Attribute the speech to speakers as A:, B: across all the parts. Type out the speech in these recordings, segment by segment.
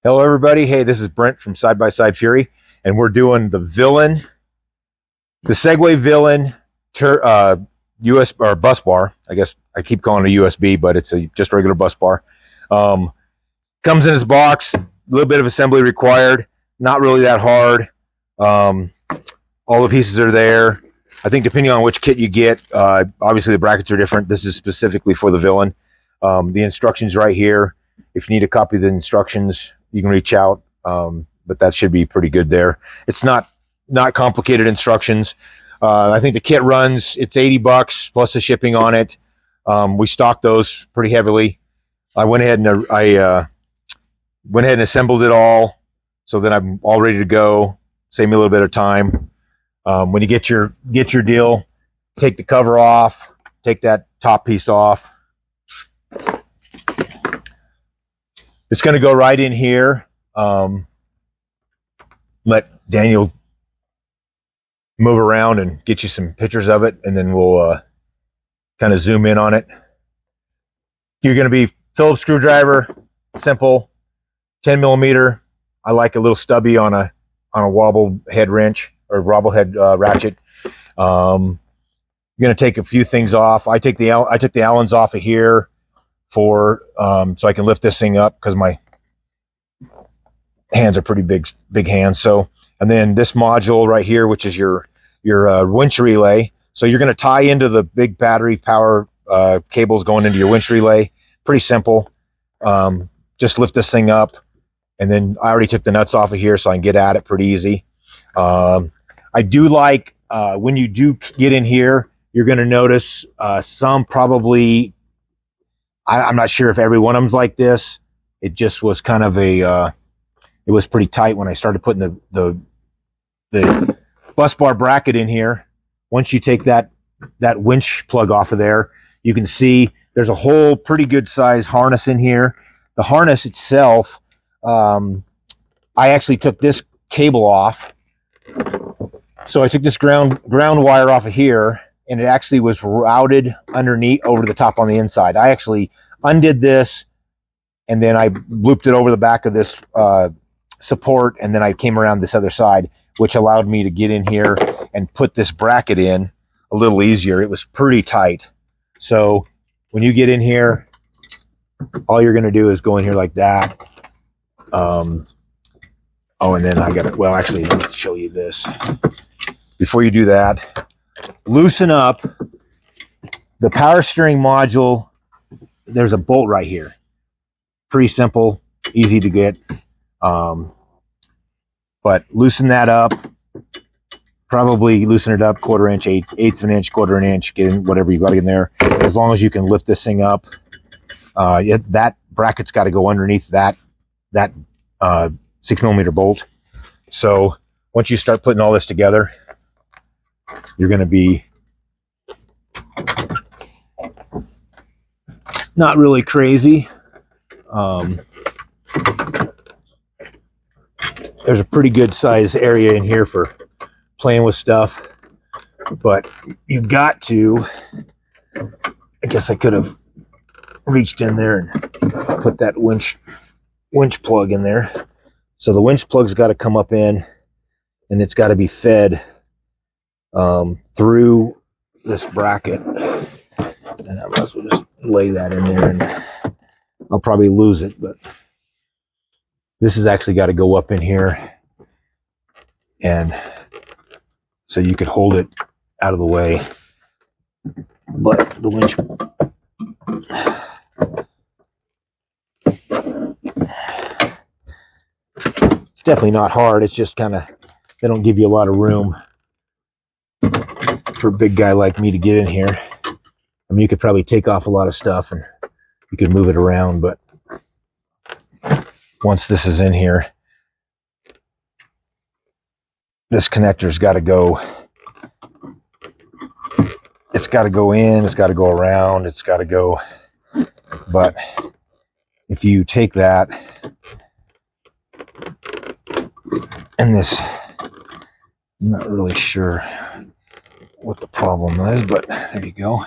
A: Hello, everybody. Hey, this is Brent from Side by Side Fury, and we're doing the Villain, the Segway Villain US or bus bar. I guess I keep calling it a USB, but it's just regular bus bar. Comes in this box, a little bit of assembly required, not really that hard. All the pieces are there. I think depending on which kit you get, obviously the brackets are different. This is specifically for the Villain. The instructions right here. If you need a copy of the instructions, you can reach out, but that should be pretty good there. It's not complicated instructions. I think the kit runs, it's $80 plus the shipping on it. We stock those pretty heavily. I went ahead and assembled it all, so that I'm all ready to go. Save me a little bit of time. When you get your deal, take the cover off, take that top piece off. It's going to go right in here. Let Daniel move around and get you some pictures of it, and then we'll kind of zoom in on it. You're going to be Phillips screwdriver, simple, 10 millimeter. I like a little stubby on a wobble head wrench or wobble head ratchet. You're going to take a few things off. I took the Allens off of here for so I can lift this thing up, because my hands are pretty big hands. So, and then this module right here, which is your winch relay. So you're going to tie into the big battery power cables going into your winch relay. Pretty simple. Just lift this thing up, and then I already took the nuts off of here, so I can get at it pretty easy. I do like when you do get in here, you're going to notice some probably. I'm not sure if every one of them's like this. It just was kind of it was pretty tight when I started putting the bus bar bracket in here. Once you take that winch plug off of there, you can see there's a whole pretty good size harness in here. The harness itself, I actually took this cable off. So I took this ground wire off of here, and it actually was routed underneath over the top on the inside. I actually undid this, and then I looped it over the back of this support, and then I came around this other side, which allowed me to get in here and put this bracket in a little easier. It was pretty tight. So when you get in here, all you're going to do is go in here like that. Oh, and then I got it. Well, actually, let me show you this. Before you do that, loosen up the power steering module. There's a bolt right here. Pretty simple, easy to get. But loosen that up. Probably loosen it up 1/4 inch, eighth of an inch, 1/4 inch. Get in whatever you got in there. As long as you can lift this thing up. That bracket's got to go underneath that 6 millimeter bolt. So once you start putting all this together, you're going to be not really crazy. There's a pretty good size area in here for playing with stuff, but you've got to, I guess I could have reached in there and put that winch plug in there. So the winch plug's got to come up in, and it's got to be fed through this bracket, and I might as well just lay that in there, and I'll probably lose it, but this has actually got to go up in here, and so you could hold it out of the way. But the winch, it's definitely not hard. It's just kind of, they don't give you a lot of room for a big guy like me to get in here. I mean, you could probably take off a lot of stuff and you could move it around, but once this is in here, this connector's got to go. It's got to go in, it's got to go around, it's got to go. But if you take that and this, I'm not really sure what the problem is, but there you go.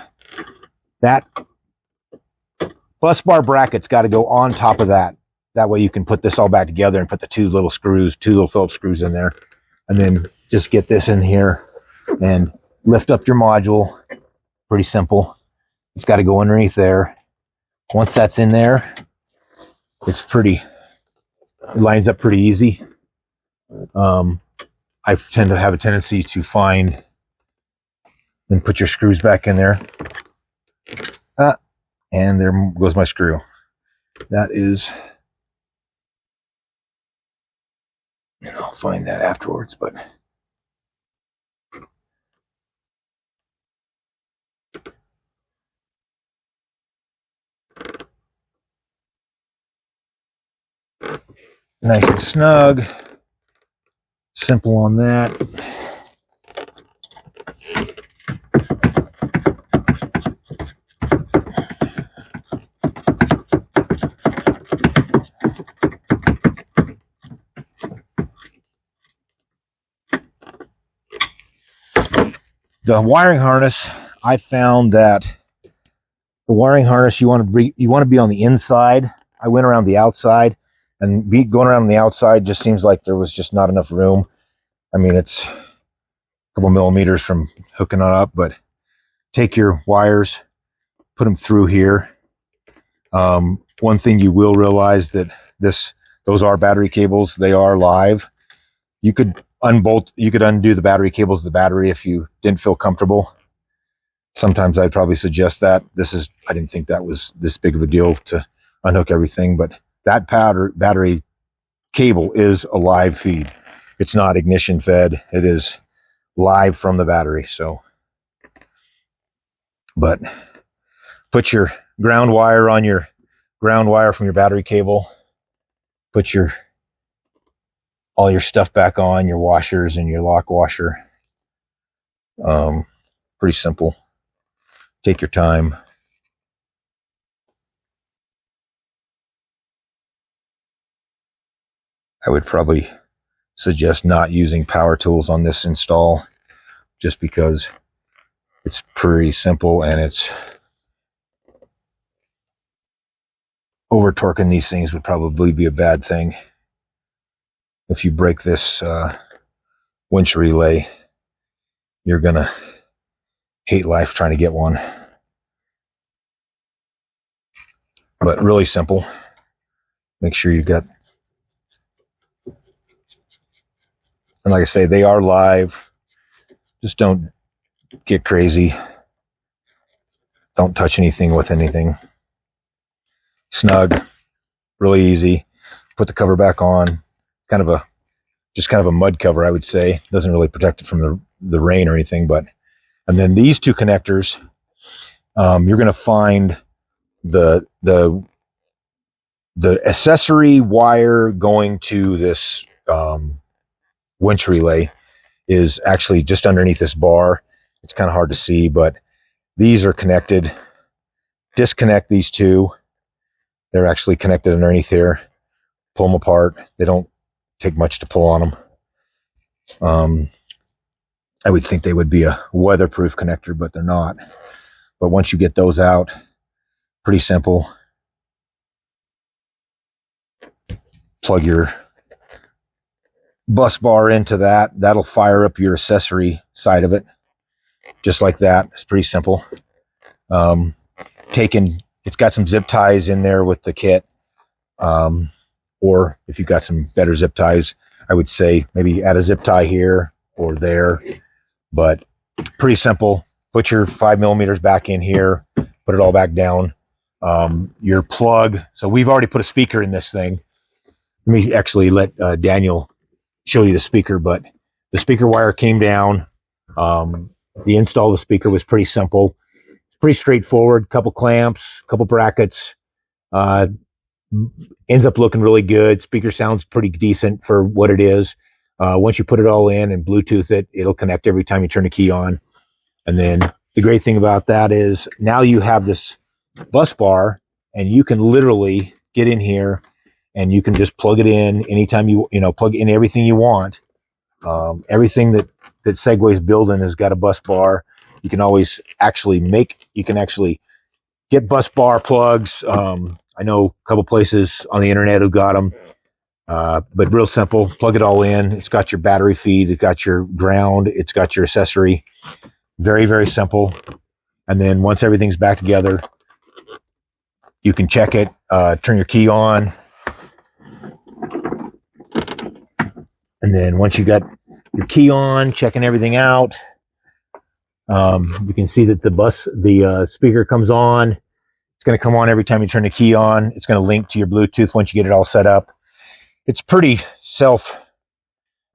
A: That bus bar bracket's got to go on top of that That way you can put this all back together and put the two little Phillips screws in there, and then just get this in here and lift up your module. Pretty simple. It's got to go underneath there. Once that's in there, it lines up pretty easy. I tend to have a tendency to find and put your screws back in there. And there goes my screw. That is, and I'll find that afterwards, but nice and snug. Simple on that. The wiring harness, I found that the wiring harness you want to be on the inside. I went around the outside, and going around the outside just seems like there was just not enough room. I mean, it's a couple millimeters from hooking it up, but take your wires, put them through here. One thing you will realize that those are battery cables. They are live. You could undo the battery cables of the battery if you didn't feel comfortable. Sometimes I'd probably suggest that. I didn't think that was this big of a deal to unhook everything, but that battery cable is a live feed. It's not ignition fed. It is live from the battery. So, but put your ground wire on your ground wire from your battery cable. Put all your stuff back on, your washers and your lock washer. Pretty simple. Take your time. I would probably suggest not using power tools on this install, just because it's pretty simple and it's over torquing these things would probably be a bad thing. If you break this winch relay, you're gonna hate life trying to get one. But really simple. Make sure you've got, and like I say, they are live. Just don't get crazy. Don't touch anything with anything. Snug, really easy. Put the cover back on. Just kind of a mud cover, I would say. Doesn't really protect it from the rain or anything, but, and then these two connectors, you're going to find the accessory wire going to this winch relay is actually just underneath this bar. It's kind of hard to see, but these are connected. Disconnect these two. They're actually connected underneath here. Pull them apart. They don't take much to pull on them. I would think they would be a weatherproof connector, but they're not. But once you get those out, pretty simple. Plug your bus bar into that. That'll fire up your accessory side of it. Just like that. It's pretty simple. It's got some zip ties in there with the kit. Or if you've got some better zip ties, I would say maybe add a zip tie here or there. But pretty simple. Put your 5 millimeters back in here. Put it all back down. Your plug. So we've already put a speaker in this thing. Let me actually let Daniel show you the speaker, but the speaker wire came down. The install of the speaker was pretty simple. It's pretty straightforward. Couple clamps, couple brackets. Ends up looking really good. Speaker sounds pretty decent for what it is. Once you put it all in and Bluetooth it, it'll connect every time you turn the key on. And then the great thing about that is now you have this bus bar and you can literally get in here and you can just plug it in anytime you plug in everything you want. Everything that Segway's building has got a bus bar. You can always actually get bus bar plugs. I know a couple places on the internet who got them, but real simple. Plug it all in. It's got your battery feed. It's got your ground. It's got your accessory. Very, very simple. And then once everything's back together, you can check it, turn your key on. And then once you got your key on, checking everything out, you can see that the speaker comes on. It's going to come on every time you turn the key on. It's going to link to your Bluetooth once you get it all set up. It's pretty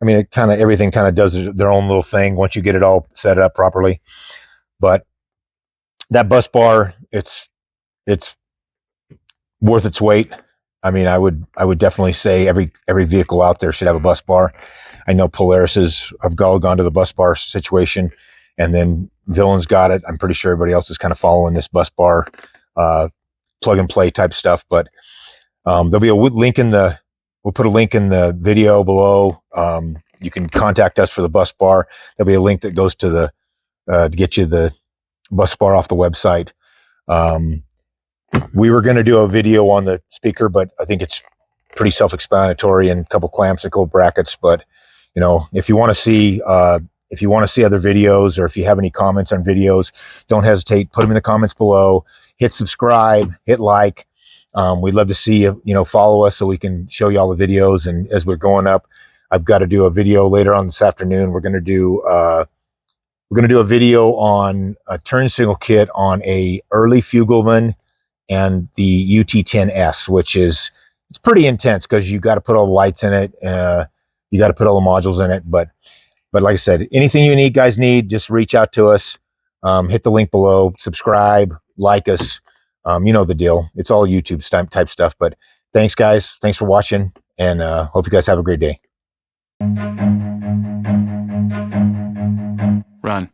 A: everything kind of does their own little thing once you get it all set up properly. But that bus bar, it's worth its weight. I mean, I would definitely say every vehicle out there should have a bus bar. I know Polaris's, I've gone to the bus bar situation, and then Villain's got it. I'm pretty sure everybody else is kind of following this bus bar, plug and play type stuff. But there'll be we'll put a link in the video below. You can contact us for the bus bar. There'll be a link that goes to to get you the bus bar off the website. We were going to do a video on the speaker, but I think it's pretty self-explanatory, and a couple clamps and a couple brackets. But if you want to see other videos, or if you have any comments on videos, don't hesitate. Put them in the comments below. Hit subscribe. Hit like. We'd love to see you. Follow us so we can show you all the videos. And as we're going up, I've got to do a video later on this afternoon. We're going to do a video on a turn signal kit on a early Fugelman and the UT10S, which it's pretty intense because you got to put all the lights in it. You got to put all the modules in it. But like I said, anything you guys need, just reach out to us. Hit the link below, subscribe, like us. You know the deal. It's all YouTube type stuff. But thanks, guys. Thanks for watching, and hope you guys have a great day.
B: Run.